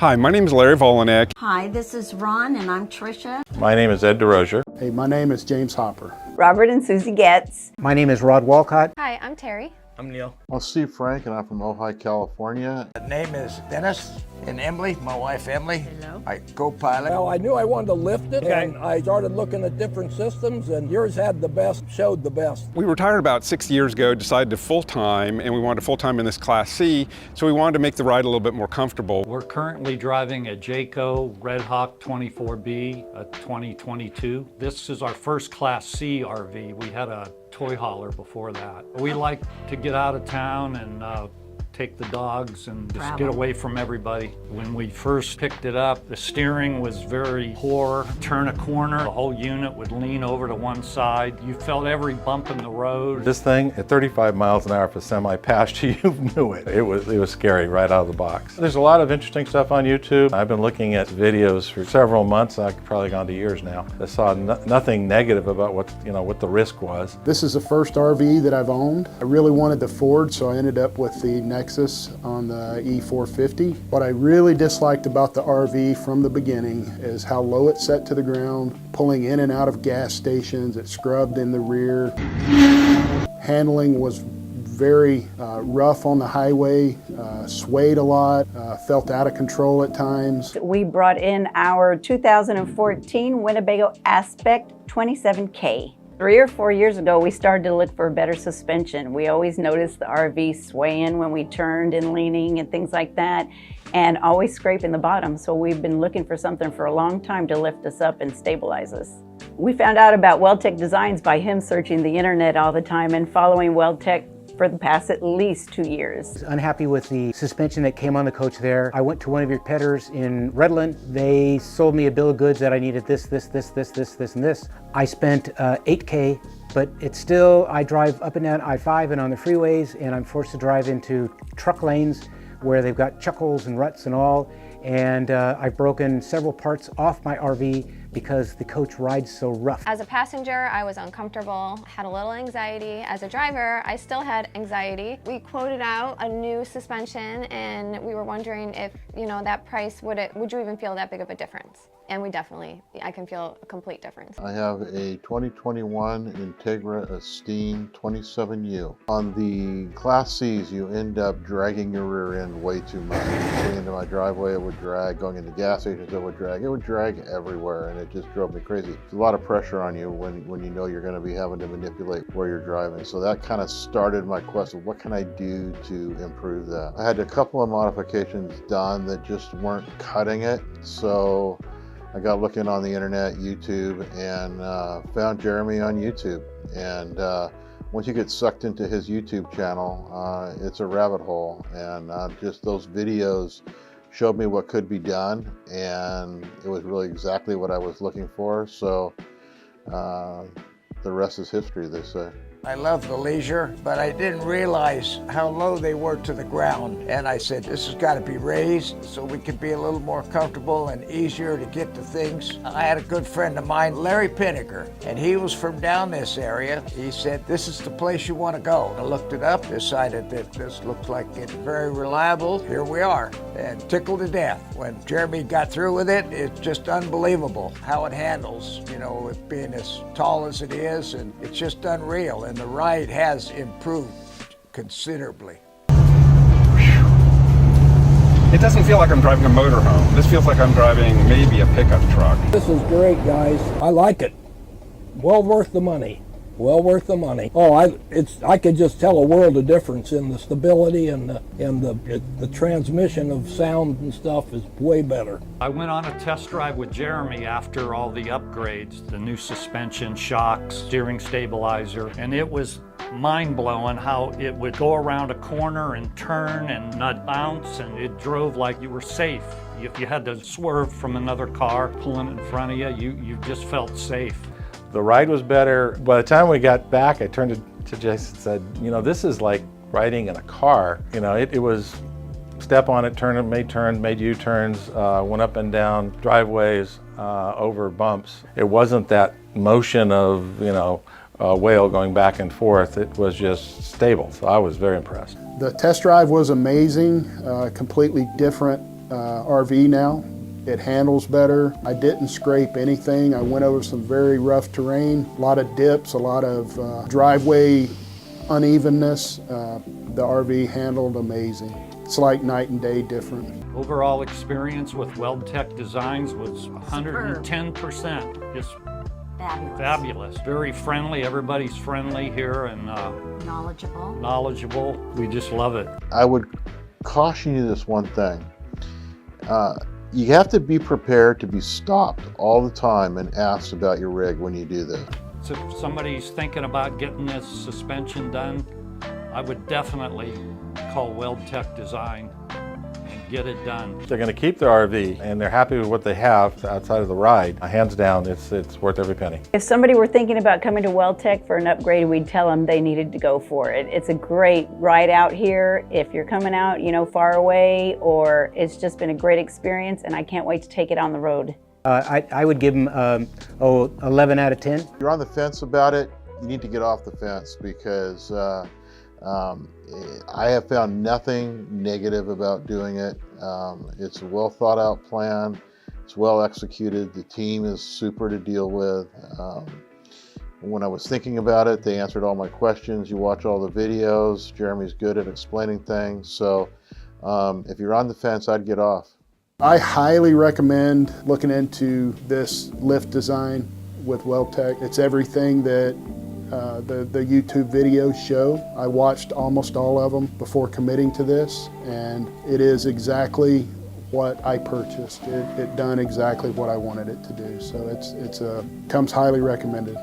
Hi, my name is Larry Volanek. Hi, this is Ron and I'm Tricia. My name is Ed DeRozier. Hey, my name is James Hopper. Robert and Susie Getz. My name is Rod Walcott. Hi, I'm Terry. I'm Neil. I'm Steve Frank and I'm from Ojai, California. My name is Dennis and Emily, my wife Emily. Hello. I co-pilot. Well, I knew I wanted to lift it, and I started looking at different systems, and yours had the best, showed the best. We retired about 6 years ago, decided to full-time, and we wanted full-time in this Class C, so we wanted to make the ride a little bit more comfortable. We're currently driving a Jayco Red Hawk 24B, a 2022. This is our first Class C RV. We had a toy hauler before that. We like to get out of town and take the dogs and just get away from everybody. When we first picked it up, the steering was very poor. Turn a corner, the whole unit would lean over to one side. You felt every bump in the road. This thing at 35 miles an hour if a semi passed you, you knew it. It was scary right out of the box. There's a lot of interesting stuff on YouTube. I've been looking at videos for several months. I've probably gone to years now. I saw nothing negative about what the risk was. This is the first RV that I've owned. I really wanted the Ford, so I ended up with the Nexus on the E450. What I really disliked about the RV from the beginning is how low it set to the ground, pulling in and out of gas stations. It scrubbed in the rear. Handling was very rough on the highway, swayed a lot, felt out of control at times. We brought in our 2014 Winnebago Aspect 27K. 3 or 4 years ago, we started to look for a better suspension. We always noticed the RV swaying when we turned and leaning and things like that, and always scraping the bottom. So we've been looking for something for a long time to lift us up and stabilize us. We found out about WeldTec Designs by him searching the internet all the time and following WeldTec for the past at least 2 years. Unhappy with the suspension that came on the coach there. I went to one of your pedders in Redland. They sold me a bill of goods that I needed this, and this. I spent $8K, but it's still, I drive up and down I-5 and on the freeways, and I'm forced to drive into truck lanes where they've got chuckles and ruts and all, and I've broken several parts off my RV because the coach rides so rough. As a passenger, I was uncomfortable, had a little anxiety. As a driver, I still had anxiety. We quoted out a new suspension and we were wondering if, that price, would you even feel that big of a difference? And I can feel a complete difference. I have a 2021 Integra Esteem 27U. On the Class Cs, you end up dragging your rear end way too much. Going into my driveway, it would drag. Going into gas stations, it would drag. It would drag everywhere, and it just drove me crazy. There's a lot of pressure on you when you know you're going to be having to manipulate where you're driving. So that kind of started my quest of what can I do to improve that. I had a couple of modifications done that just weren't cutting it. So I got looking on the internet, YouTube, and found Jeremy on YouTube. And once you get sucked into his YouTube channel, it's a rabbit hole. And just those videos showed me what could be done, and it was really exactly what I was looking for. So the rest is history, they say. I love the Leisure, but I didn't realize how low they were to the ground. And I said, this has got to be raised so we can be a little more comfortable and easier to get to things. I had a good friend of mine, Larry Pinnaker, and he was from down this area. He said, this is the place you want to go. I looked it up, decided that this looked like it's very reliable. Here we are, and tickled to death. When Jeremy got through with it, it's just unbelievable how it handles, it being as tall as it is, and it's just unreal. And the ride has improved considerably. It doesn't feel like I'm driving a motorhome. This feels like I'm driving maybe a pickup truck. This is great, guys. I like it. Well worth the money. Well worth the money. Oh, I could just tell a world of difference in the stability and the transmission of sound and stuff is way better. I went on a test drive with Jeremy after all the upgrades, the new suspension, shocks, steering stabilizer, and it was mind-blowing how it would go around a corner and turn and not bounce, and it drove like you were safe. If you had to swerve from another car pulling in front of you, you just felt safe. The ride was better. By the time we got back, I turned to Jason and said, this is like riding in a car. It was step on it, turn it, made U-turns, went up and down driveways, over bumps. It wasn't that motion of, a whale going back and forth. It was just stable. So I was very impressed. The test drive was amazing, completely different RV now. It handles better. I didn't scrape anything. I went over some very rough terrain, a lot of dips, a lot of driveway unevenness. The RV handled amazing. It's like night and day different. Overall experience with WeldTec Designs was 110%. Just Fabulous. fabulous. Very friendly. Everybody's friendly here and Knowledgeable. knowledgeable. We just love it. I would caution you this one thing. You have to be prepared to be stopped all the time and asked about your rig when you do this. So if somebody's thinking about getting this suspension done, I would definitely call WeldTec Design and get it done. They're going to keep their RV and they're happy with what they have outside of the ride. Hands down, it's worth every penny. If somebody were thinking about coming to WeldTec for an upgrade, we'd tell them they needed to go for it. It's a great ride out here if you're coming out, far away, or it's just been a great experience and I can't wait to take it on the road. I would give them 11 out of 10. If you're on the fence about it, you need to get off the fence because I have found nothing negative about doing it. It's a well thought out plan. It's well executed. The team is super to deal with. When I was thinking about it, they answered all my questions. You watch all the videos. Jeremy's good at explaining things. So if you're on the fence, I'd get off. I highly recommend looking into this lift design with WeldTec. It's everything that the YouTube videos show. I watched almost all of them before committing to this, and it is exactly what I purchased. It done exactly what I wanted it to do. So it's comes highly recommended.